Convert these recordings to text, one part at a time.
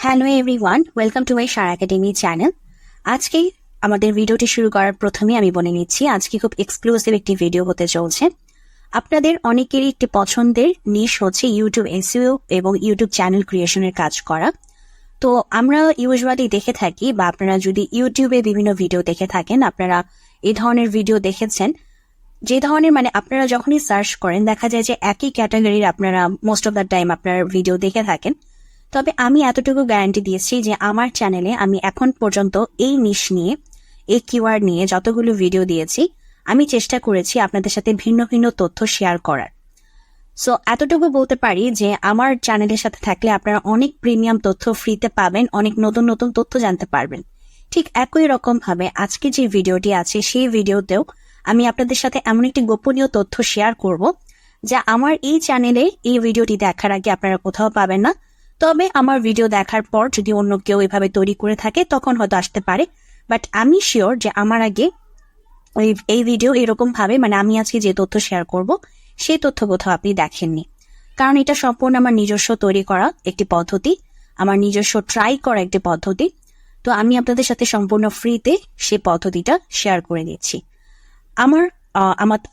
Hello everyone, welcome to my Sara academy channel. আজকে আমাদের ভিডিওটি শুরু করার প্রথমে আমি বলে নিচ্ছি, আজকে খুব এক্সক্লুসিভ একটি ভিডিও হতে চলছে। আপনাদের অনেকেরই একটি পছন্দের নিশ হচ্ছে ইউটিউব এসইও এবং ইউটিউব চ্যানেল ক্রিয়েশনের কাজ করা। তো আমরা ইউজুয়ালি দেখে থাকি, বা আপনারা যদি ইউটিউবে বিভিন্ন ভিডিও দেখে থাকেন, আপনারা এই ধরনের ভিডিও দেখেছেন, যে ধরনের আপনারা যখনই সার্চ করেন দেখা যায় যে একই ক্যাটাগরির আপনারা মোস্ট অফ দ্য টাইম আপনার ভিডিও দেখে থাকেন। তবে আমি এতটুকু গ্যারান্টি দিয়েছি যে আমার চ্যানেলে আমি এখন পর্যন্ত এই নিশ নিয়ে, এই কিওয়ার্ড নিয়ে যতগুলো ভিডিও দিয়েছি, আমি চেষ্টা করেছি আপনাদের সাথে ভিন্ন ভিন্ন তথ্য শেয়ার করার। সো এতটুকু বলতে পারি যে আমার চ্যানেলের সাথে থাকলে আপনারা অনেক প্রিমিয়াম তথ্য ফ্রিতে পাবেন, অনেক নতুন নতুন তথ্য জানতে পারবেন। ঠিক একই রকম ভাবে আজকে যে ভিডিওটি আছে সেই ভিডিওতেও আমি আপনাদের সাথে এমন একটি গোপনীয় তথ্য শেয়ার করব যা আমার এই চ্যানেলে এই ভিডিওটি দেখার আগে আপনারা কোথাও পাবেন না। তবে আমার ভিডিও দেখার পর যদি অন্য কেউ এভাবে তৈরি করে থাকে তখন হয়তো আসতে পারে, বাট আমি শিওর যে আমার আগে এই ভিডিও এরকম ভাবে আমি আজকে যে তথ্য শেয়ার করব সেই তথ্য কোথাও আপনি দেখেননি, কারণ এটা সম্পূর্ণ আমার নিজস্ব তৈরি করা একটি পদ্ধতি, আমার নিজস্ব ট্রাই করা একটি পদ্ধতি। তো আমি আপনাদের সাথে সম্পূর্ণ ফ্রিতে সেই পদ্ধতিটা শেয়ার করে দিচ্ছি।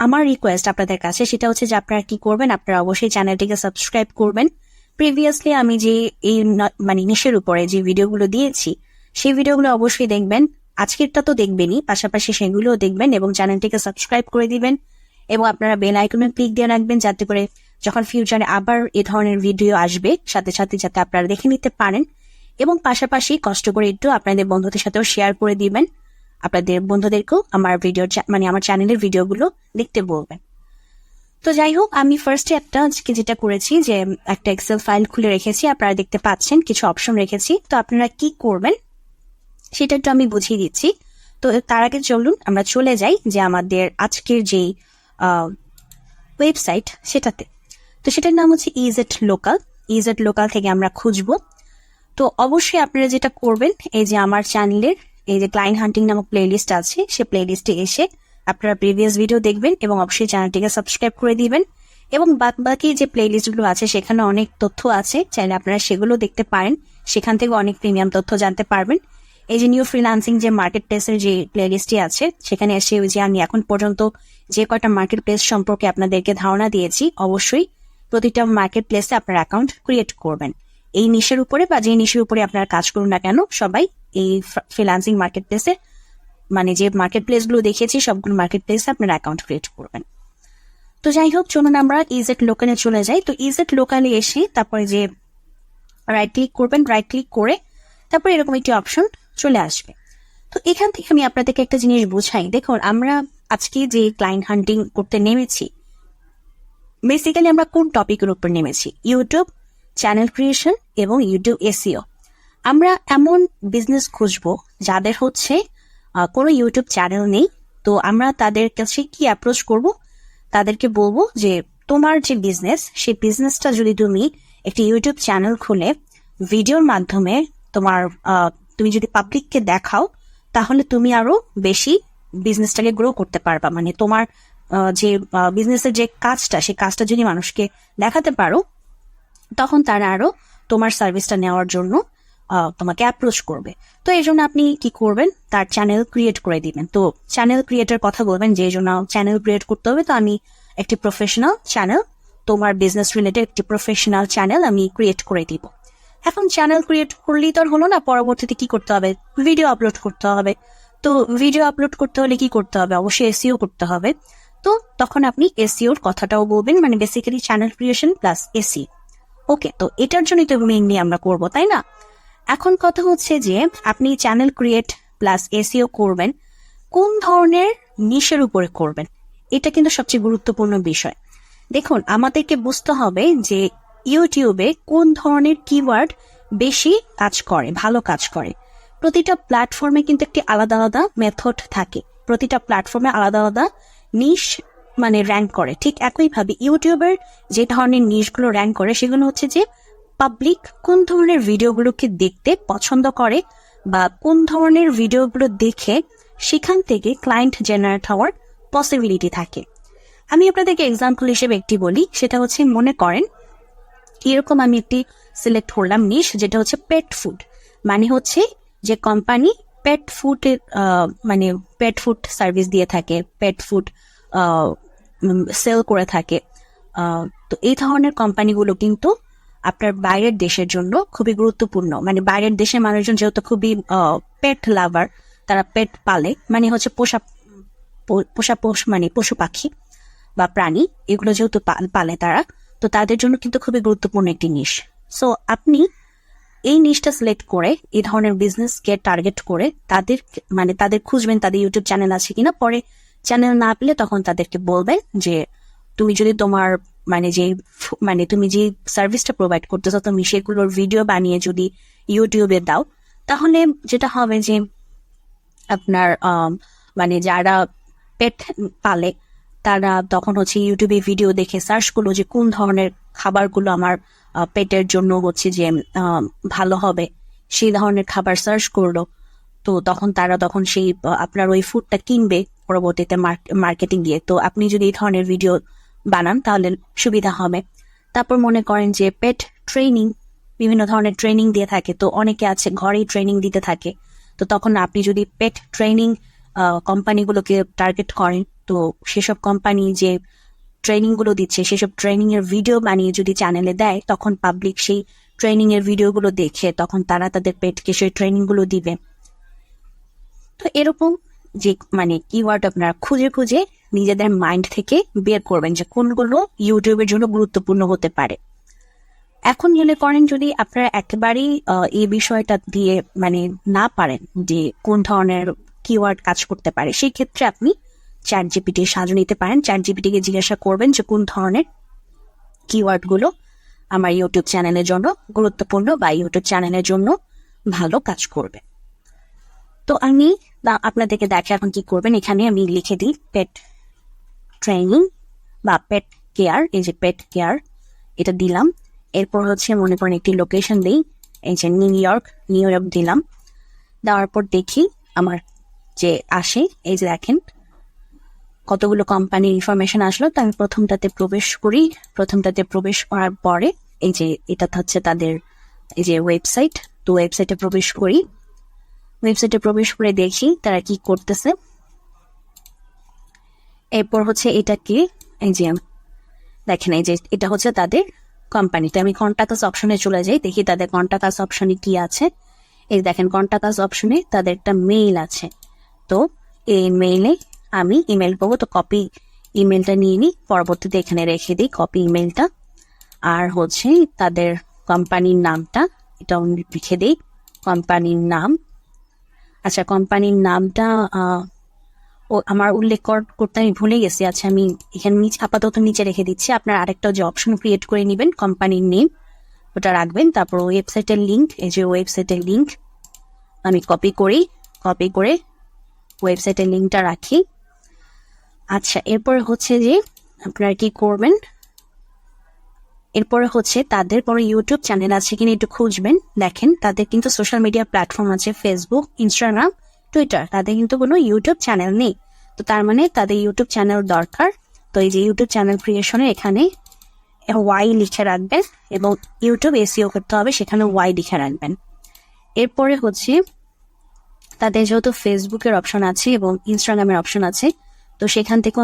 আমার রিকোয়েস্ট আপনাদের কাছে সেটা হচ্ছে যে আপনারা কি করবেন, আপনারা অবশ্যই চ্যানেলটিকে সাবস্ক্রাইব করবেন। প্রিভিয়াসলি আমি যে এই নিশের উপরে যে ভিডিওগুলো দিয়েছি সেই ভিডিওগুলো অবশ্যই দেখবেন, আজকেরটা তো দেখবেনই, পাশাপাশি সেগুলোও দেখবেন এবং চ্যানেলটিকে সাবস্ক্রাইব করে দিবেন এবং আপনারা বেল আইকনে ক্লিক দিয়ে রাখবেন যাতে করে যখন ফিউচারে আবার এ ধরনের ভিডিও আসবে সাথে সাথে যাতে আপনারা দেখে নিতে পারেন, এবং পাশাপাশি কষ্ট করে একটু আপনাদের বন্ধুদের সাথেও শেয়ার করে দিবেন, আপনাদের বন্ধুদেরকেও আমার ভিডিও আমার চ্যানেলের ভিডিওগুলো দেখতে বলবেন। তো যাই হোক, আমি ফার্স্টে আজকে যেটা করেছি যে একটা এক্সেল ফাইল খুলে রেখেছি, আপনারা দেখতে পাচ্ছেন কিছু অপশন রেখেছি। তো আপনারা কি করবেন সেটা একটু আমি বুঝিয়ে দিচ্ছি। তো তার আগে চলুন আমরা চলে যাই যে আমাদের আজকের যেই ওয়েবসাইট সেটাতে। তো সেটার নাম হচ্ছে ইজেট লোকাল। ইজেট লোকাল থেকে আমরা খুঁজবো। তো অবশ্যই আপনারা যেটা করবেন, এই যে আমার চ্যানেলের এই যে ক্লায়েন্ট হান্টিং নামক প্লেলিস্ট আছে, সে প্লেলিস্টে এসে আপনারা প্রিভিয়াস ভিডিও দেখবেন এবং অবশ্যই চ্যানেলটিকে সাবস্ক্রাইব করে দিবেন। এবং বাকি যে প্লেলিস্টগুলো আছে সেখানে অনেক তথ্য আছে, চাইলে আপনারা সেগুলো দেখতে পারেন, সেখান থেকে অনেক প্রিমিয়াম তথ্য জানতে পারবেন। এই যে নিউ ফ্রিল্যান্সিং যে মার্কেট প্লেসের যে প্লেলিস্টটি আছে সেখানে এসে যে আমি এখন পর্যন্ত যে কয়টা মার্কেট প্লেস সম্পর্কে আপনাদেরকে ধারণা দিয়েছি, অবশ্যই প্রতিটা মার্কেট প্লেসে আপনার অ্যাকাউন্ট ক্রিয়েট করবেন। এই নিশের উপরে বা যে নিশের উপরে আপনারা কাজ করুন না কেন, সবাই এই ফ্রিল্যান্সিং মার্কেট প্লেসে যে মার্কেট প্লেস গুলো দেখিয়েছি সবগুলো মার্কেট প্লেসে আপনারা অ্যাকাউন্ট ক্রিয়েট করবেন। তো যাই হোক, চলুন আমরা ইজেট লোকালে চলে যাই। তো ইজেট লোকালে এসে তারপরে যে রাইট ক্লিক করবেন, রাইট ক্লিক করে তারপরে এরকম একটি অপশন চলে আসবে। তো এখান থেকে আমি আপনাদেরকে একটা জিনিস বুঝাই। দেখুন, আমরা আজকে যে ক্লায়েন্ট হান্টিং করতে নেমেছি, বেসিক্যালি আমরা কোন টপিকের উপর নেমেছি? ইউটিউব চ্যানেল ক্রিয়েশন এবং ইউটিউব এসইও। আমরা এমন বিজনেস খুঁজবো যাদের হচ্ছে কোনো ইউটিউব চ্যানেল নেই। তো আমরা তাদের কাছে কি অ্যাপ্রোচ করব? তাদেরকে বলবো যে তোমার যে বিজনেস, সেই বিজনেসটা যদি তুমি একটি ইউটিউব চ্যানেল খুলে ভিডিওর মাধ্যমে তুমি যদি পাবলিককে দেখাও, তাহলে তুমি আরো বেশি বিজনেসটাকে গ্রো করতে পারবা। তোমার যে বিজনেসের যে কাজটা, সেই কাজটা যদি মানুষকে দেখাতে পারো, তখন তারা আরো তোমার সার্ভিসটা নেওয়ার জন্য তোমাকে অ্যাপ্রোচ করবে। তো এই জন্য আপনি কি করবেন, তার চ্যানেল ক্রিয়েট করে দিবেন। তো চ্যানেল ক্রিয়েটের কথা বলবেন যে জন্য চ্যানেল ক্রিয়েট করতে হবে। তো আমি একটি প্রফেশনাল চ্যানেল, তোমার বিজনেস রিলেটেড একটি প্রফেশনাল চ্যানেল আমি ক্রিয়েট করে দিব। এখন চ্যানেল ক্রিয়েট করলেই তো হলো না, পরবর্তীতে কি করতে হবে? ভিডিও আপলোড করতে হবে। তো ভিডিও আপলোড করতে হলে কি করতে হবে? অবশ্যই এসইও করতে হবে। তো তখন আপনি এসইওর কথাটাও বলবেন, basically channel creation plus SEO. Okay, তো এটার জন্যই তো মেইনলি আমরা করবো, তাই না? এখন কথা হচ্ছে যে আপনি চ্যানেল ক্রিয়েট প্লাস এসইও করবেন, কোন ধরনের নিশের উপরে করবেন, এটা কিন্তু সবচেয়ে গুরুত্বপূর্ণ বিষয়। দেখুন, আমাদেরকে বুঝতে হবে যে ইউটিউবে কোন ধরনের কিওয়ার্ড বেশি কাজ করে, ভালো কাজ করে। প্রতিটা প্ল্যাটফর্মে কিন্তু একটি আলাদা আলাদা মেথড থাকে, প্রতিটা প্ল্যাটফর্মে আলাদা আলাদা নিশ র্যাঙ্ক করে। ঠিক একইভাবে ইউটিউবের যে ধরনের নিশগুলো র্যাঙ্ক করে সেগুলো হচ্ছে যে পাবলিক কোন ধরনের ভিডিওগুলোকে দেখতে পছন্দ করে বা কোন ধরনের ভিডিওগুলো দেখে সেখান থেকে ক্লায়েন্ট জেনারেট হওয়ার পসিবিলিটি থাকে। আমি আপনাদেরকে এক্সাম্পল হিসেবে একটি বলি, সেটা হচ্ছে মনে করেন এরকম আমি একটি সিলেক্ট করলাম নিশ, যেটা হচ্ছে পেট ফুড। মানে হচ্ছে যে কোম্পানি পেট ফুডের মানে পেট ফুড সার্ভিস দিয়ে থাকে, পেট ফুড সেল করে থাকে। তো এই ধরনের কোম্পানিগুলো কিন্তু আপনার বাইরের দেশের জন্য খুবই গুরুত্বপূর্ণ। মানে বাইরের দেশের মানুষজন যেহেতু খুবই পেট লাভার, তারা পেট পালে, মানে হচ্ছে মানে পশু পাখি বা প্রাণী, এগুলো যেহেতু পালে তারা, তো তাদের জন্য কিন্তু খুবই গুরুত্বপূর্ণ একটি নিশ। সো আপনি এই নিশটা সিলেক্ট করে এই ধরনের বিজনেসকে টার্গেট করে তাদের খুঁজবেন তাদের ইউটিউব চ্যানেল আছে কিনা। পরে চ্যানেল না পেলে তখন তাদেরকে বলবেন যে তুমি যদি তোমার তুমি যে সার্ভিসটা প্রোভাইড করতেছো তুমি সেগুলোর ভিডিও বানিয়ে যদি ইউটিউবে দাও, তাহলে যেটা হবে যে আপনার যারা পেট পালে তারা তখন হচ্ছে ইউটিউবে ভিডিও দেখে সার্চ করলো যে কোন ধরনের খাবারগুলো আমার পেটের জন্য হচ্ছে যে ভালো হবে, সেই ধরনের খাবার সার্চ করলো। তো তখন সেই আপনার ওই ফুডটা কিনবে পরবর্তীতে মার্কেটিং দিয়ে। তো আপনি যদি এই ধরনের ভিডিও বানান তাহলে সুবিধা হবে। তারপর মনে করেন যে পেট ট্রেনিং, বিভিন্ন ধরনের ট্রেনিং দিয়ে থাকে, তো অনেকে আছে ঘরেই ট্রেনিং দিতে থাকে। তো তখন আপনি যদি পেট ট্রেনিং কোম্পানিগুলোকে টার্গেট করেন, তো সেসব কোম্পানি যে ট্রেনিং গুলো দিচ্ছে সেসব ট্রেনিং এর ভিডিও বানিয়ে যদি চ্যানেলে দেয়, তখন পাবলিক সেই ট্রেনিং এর ভিডিওগুলো দেখে তখন তারা তাদের পেটকে সেই ট্রেনিং গুলো দিবে। তো এরকম যে কিওয়ার্ড আপনারা খুঁজে খুঁজে নিজেদের মাইন্ড থেকে বের করবেন যে কোনগুলো ইউটিউবের জন্য গুরুত্বপূর্ণ হতে পারে। এখন মনে করেন যদি আপনারা একেবারেই এই বিষয়টা দিয়ে না পারেন যে কোন ধরনের কিওয়ার্ড কাজ করতে পারে, সেই ক্ষেত্রে আপনি চ্যাট জিপিটির সাহায্য নিতে পারেন। চ্যাট জিপিটিকে জিজ্ঞাসা করবেন যে কোন ধরনের কিওয়ার্ড গুলো আমার ইউটিউব চ্যানেলের জন্য গুরুত্বপূর্ণ বা ইউটিউব চ্যানেলের জন্য ভালো কাজ করবে। তো আমি আপনাদেরকে দেখে এখন কি করবেন, এখানে আমি লিখে দিই পেট ট্রেনিং বা পেট কেয়ার। এই যে পেট কেয়ার এটা দিলাম। এরপর হচ্ছে মনে করেন একটি লোকেশন দিই, এই যে নিউ ইয়র্ক দিলাম। দেওয়ার পর দেখি আমার যে আসে, এই যে দেখেন কতগুলো কোম্পানির ইনফরমেশন আসলো। তো আমি প্রথমটাতে প্রবেশ করি। প্রথমটাতে প্রবেশ করার পরে এই যে এটা হচ্ছে তাদের এই যে ওয়েবসাইট। তো ওয়েবসাইটে প্রবেশ করি। ওয়েবসাইটে প্রবেশ করে দেখি তারা কি করতেছে। এরপর হচ্ছে এটা কি, এই যে দেখেন এই যে এটা হচ্ছে তাদের কোম্পানিতে। আমি কন্টাক্ট আস অপশনে চলে যাই, দেখি তাদের কন্টাক্ট আস অপশনে কি আছে। এই দেখেন কন্টাক্ট আস অপশনে তাদের একটা মেইল আছে। তো এই মেইলে আমি ইমেল পাবো, তো কপি ইমেলটা নিয়ে নিই, পরবর্তীতে এখানে রেখে দিই কপি ইমেলটা। আর হচ্ছে তাদের কোম্পানির নামটা এটা লিখে দিই, কোম্পানির নাম। আচ্ছা, কোম্পানির নামটা আমার উল্লেখ করতে আমি ভুলে গেছি। আচ্ছা, আমি এখানে আপাতত নিচে রেখে দিচ্ছি। আপনার আরেকটা যে অপশন ক্রিয়েট করে নেবেন, কোম্পানির নেম ওটা রাখবেন। তারপর ওয়েবসাইটের লিঙ্ক, এই যে ওয়েবসাইটের লিঙ্ক আমি কপি করে ওয়েবসাইটের লিঙ্কটা রাখি। আচ্ছা, এরপর হচ্ছে যে আপনারা কি করবেন, এরপরে হচ্ছে তাদের পরে ইউটিউব চ্যানেল আছে কিনা একটু খুঁজবেন। দেখেন তাদের কিন্তু সোশ্যাল মিডিয়া প্ল্যাটফর্ম আছে, ফেসবুক, ইনস্টাগ্রাম, টুইটার। তাদের কিন্তু কোনো ইউটিউব চ্যানেল নেই। তো তার মানে তাদের ইউটিউব চ্যানেল দরকার। তো এই যে ইউটিউব চ্যানেল ক্রিয়েশনে এখানে ওয়াই লিখে রাখবেন এবং ইউটিউব এসইও করতে হবে, সেখানে ওয়াই লিখে রাখবেন। এরপরে হচ্ছে তাদের যেহেতু ফেসবুকের অপশন আছে এবং ইনস্টাগ্রামের অপশন আছে, তো সেখান থেকে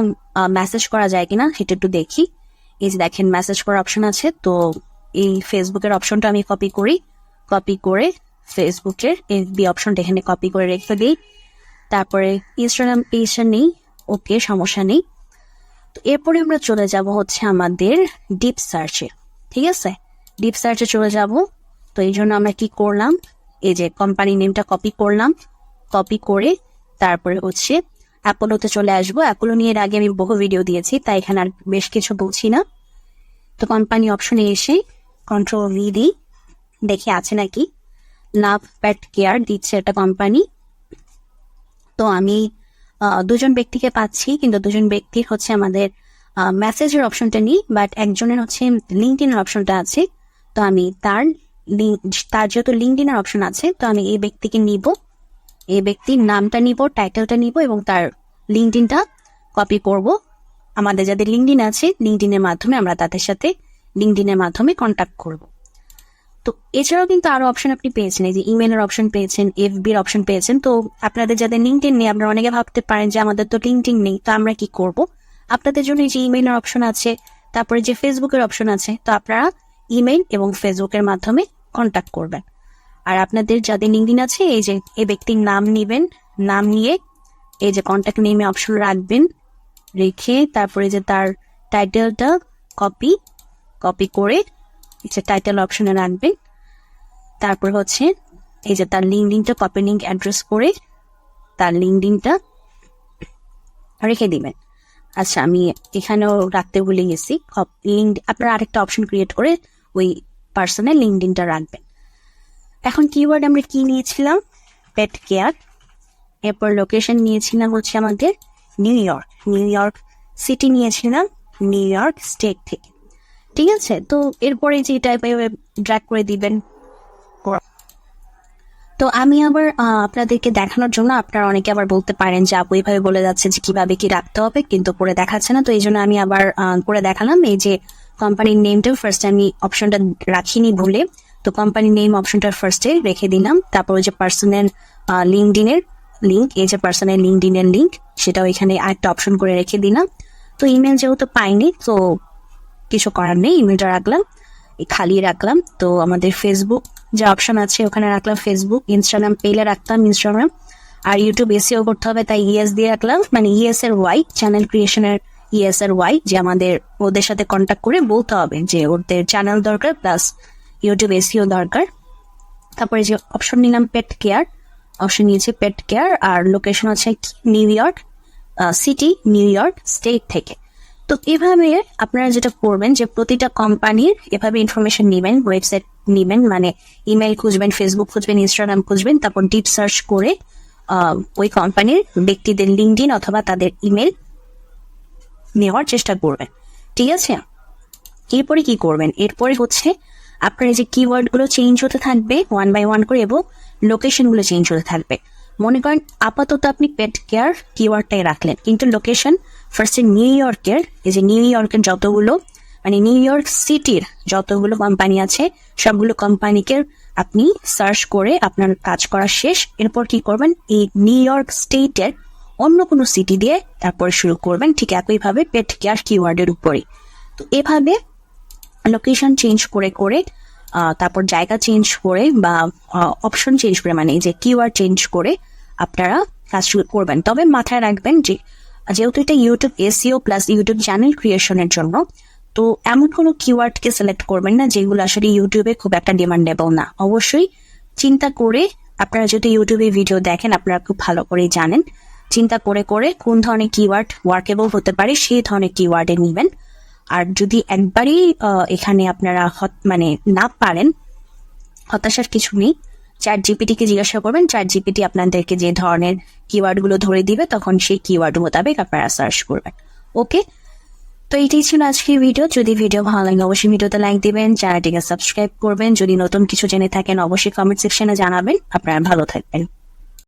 মেসেজ করা যায় কিনা সেটা একটু দেখি। এই যে দেখেন মেসেজ করার অপশন আছে। তো এই ফেসবুকের অপশনটা আমি কপি করে ফেসবুকের এফবি অপশনটা এখানে কপি করে রেখে দিই। তারপরে ইনস্টাগ্রাম পেজটা নেই, ওকে, সমস্যা নেই। তো এরপরে আমরা চলে যাব হচ্ছে আমাদের ডিপ সার্চে। ঠিক আছে, ডিপ সার্চে চলে যাব। তো এই জন্য আমরা কি করলাম, এই যে কোম্পানি নেমটা কপি করলাম, কপি করে তারপরে হচ্ছে অ্যাপোলোতে চলে আসবো। অ্যাপোলো নিয়ে এর আগে আমি বহু ভিডিও দিয়েছি, তাই এখানে আর বেশ কিছু বলছি না। তো কোম্পানি অপশনে এসে কন্ট্রোল ভি দিই, দেখি আছে নাকি। লাভ পেট কেয়ার দিচ্ছে একটা কোম্পানি। তো আমি দুজন ব্যক্তিকে পাচ্ছি, কিন্তু দুজন ব্যক্তির হচ্ছে আমাদের মেসেজের অপশনটা নিই, বাট একজনের হচ্ছে লিঙ্কডিনের অপশনটা আছে। তো আমি তার যেহেতু লিঙ্কডিনের অপশন আছে, তো আমি এই ব্যক্তিকে নিব, এই ব্যক্তির নামটা নিব, টাইটেলটা নিব এবং তার লিঙ্কডিনটা কপি করব। আমাদের যাদের লিঙ্কডিন আছে, লিঙ্কডিনের মাধ্যমে আমরা তাদের সাথে লিঙ্কডিনের মাধ্যমে কন্ট্যাক্ট করব। তো এছাড়াও কিন্তু আরো অপশন আপনি পেয়েছেন, এই যে ইমেলের অপশন পেয়েছেন, এফবির অপশন পেয়েছেন। তো আপনাদের যাদের লিঙ্কডইন নেই, আপনারা অনেকে ভাবতে পারেন যে আমাদের তো লিঙ্কডইন নেই, তো আমরা কি করব? আপনাদের জন্য এই যে ইমেলের অপশন আছে, তারপরে যে ফেসবুকের অপশন আছে, তো আপনারা ইমেল এবং ফেসবুকের মাধ্যমে কন্ট্যাক্ট করবেন। আর আপনাদের যাদের লিঙ্কডইন আছে, এই যে এই ব্যক্তির নাম নিবেন, নাম নিয়ে এই যে কন্ট্যাক্ট নেমে অপশন রাখবেন, রেখে তারপরে যে তার টাইটেলটা কপি করে এই যে টাইটেল অপশনে রাখবেন। তারপর হচ্ছে এই যে তার লিঙ্কডইনটা কপি লিঙ্ক অ্যাড্রেস করে তার লিঙ্কডইনটা রেখে দিবেন। আচ্ছা, আমি এখানেও রাখতে ভুলে গেছি, লিঙ্ক আপনারা আরেকটা অপশন ক্রিয়েট করে ওই পার্সনের লিঙ্কডইনটা রাখবেন। এখন কিওয়ার্ড আমরা কি নিয়েছিলাম? পেট কেয়ার। এরপর লোকেশন নিয়েছিলাম হচ্ছে আমাদের নিউ ইয়র্ক সিটি নিয়েছিলাম নিউ ইয়র্ক স্টেট থেকে। ঠিক আছে, তো এরপরে যে টাইপ ড্র্যাগ করে দিবেন। তো আমি আবার আপনাদেরকে দেখানোর জন্য, আপনারা অনেকে আবার বলতে পারেন যে আপু এইভাবে বলে যাচ্ছে যে কিভাবে কি রাখতে হবে, কিন্তু পরে দেখাচ্ছে না। তো এই জন্য আমি আবার করে দেখালাম। এই যে কোম্পানির নেমটা ফার্স্টে আমি অপশনটা রাখিনি ভুলে, তো কোম্পানির নেম অপশনটা ফার্স্টে রেখে দিলাম। তারপর ওই যে পার্সোনাল লিঙ্কডইনের লিঙ্ক, এই যে পার্সোনাল লিঙ্কডইনের লিঙ্ক, সেটাও এখানে আরেকটা অপশন করে রেখে দিলাম। তো ইমেল যেহেতু পাইনি, তো কিছু করার নেই, ইমেলটা রাখলাম, খালি রাখলাম। তো আমাদের ফেসবুক যে অপশন আছে ওখানে রাখলাম ফেসবুক, ইনস্টাগ্রাম পেলে রাখতাম ইনস্টাগ্রাম, আর ইউটিউব এসিও করতে হবে তাই ইএস দিয়ে রাখলাম, মানে ইএস এর ওয়াই, চ্যানেল ক্রিয়েশনের ইএস এর ওয়াই, যে আমাদের ওদের সাথে কন্ট্যাক্ট করে বলতে হবে যে ওদের চ্যানেল দরকার প্লাস ইউটিউব এসিও দরকার। তারপরে যে অপশন নিলাম পেট কেয়ার, অপশন নিয়েছি পেট কেয়ার, আর লোকেশন হচ্ছে new York city, new York state থেকে। তো এভাবে আপনারা যেটা করবেন যে প্রতিটা কোম্পানির এভাবে ইনফরমেশন নেবেন, ওয়েবসাইট নেবেন, মানে ইমেল খুঁজবেন, ফেসবুক খুঁজবেন, ইনস্টাগ্রাম খুঁজবেন, তারপর ডিপ সার্চ করে ওই কোম্পানির ব্যক্তিদের লিঙ্কডইন অথবা তাদের ইমেল নেওয়ার চেষ্টা করবেন। ঠিক আছে, এরপরে কি করবেন? এরপরে হচ্ছে আপনার যে কিওয়ার্ড গুলো চেঞ্জ হতে থাকবে ওয়ান বাই ওয়ান করে, এবং লোকেশন গুলো চেঞ্জ হতে থাকবে। মনে করেন আপাতত আপনি পেট কেয়ার কিওয়ার্ডটাই রাখলেন, কিন্তু লোকেশন ফার্স্টে নিউ ইয়র্কের, এই যে নিউ ইয়র্কের যতগুলো, মানে নিউ ইয়র্ক সিটির যতগুলো কোম্পানি আছে সবগুলো কোম্পানিকে আপনি সার্চ করে আপনার কাজ করা শেষ। এরপর কি করবেন? এই নিউ ইয়র্ক স্টেটের অন্য কোনো সিটি দিয়ে তারপরে শুরু করবেন, ঠিক একইভাবে পেট কেয়ার কিওয়ার্ডের উপরে। তো এভাবে লোকেশন চেঞ্জ করে করে তারপর জায়গা চেঞ্জ করে বা অপশন চেঞ্জ করে, মানে এই যে কিওয়ার্ড চেঞ্জ করে আপনারা কাজ শুরু করবেন। তবে মাথায় রাখবেন যে যেহেতু এটা YouTube SEO plus YouTube channel ক্রিয়েশনের জন্য, তো এমন কোনো কিওয়ার্ডকে সিলেক্ট করবেন না যেগুলো আসলে ইউটিউবে খুব একটা ডিমান্ডেবল না। অবশ্যই চিন্তা করে, আপনারা যদি ইউটিউবে ভিডিও দেখেন আপনারা খুব ভালো করেই জানেন, চিন্তা করে করে কোন ধরনের কিওয়ার্ড ওয়ার্কেবল হতে পারে সেই ধরনের কিওয়ার্ডে নেবেন। আর যদি একবারই এখানে আপনারা মানে না পারেন, হতাশার কিছু নেই, চ্যাট জিপিটিকে জিজ্ঞাসা করবেন, চ্যাট জিপিটি আপনাদেরকে যে ধরনের কিওয়ার্ড গুলো ধরে দিবে তখন সেই কিওয়ার্ড মোতাবেক আপনারা সার্চ করবেন। ওকে, তো এইটাই ছিল আজকের ভিডিও। যদি ভিডিও ভালো লাগে অবশ্যই ভিডিওতে লাইক দিবেন, চ্যানেলটিকে সাবস্ক্রাইব করবেন। যদি নতুন কিছু জেনে থাকেন অবশ্যই কমেন্ট সেকশনে জানাবেন। আপনারা ভালো থাকবেন।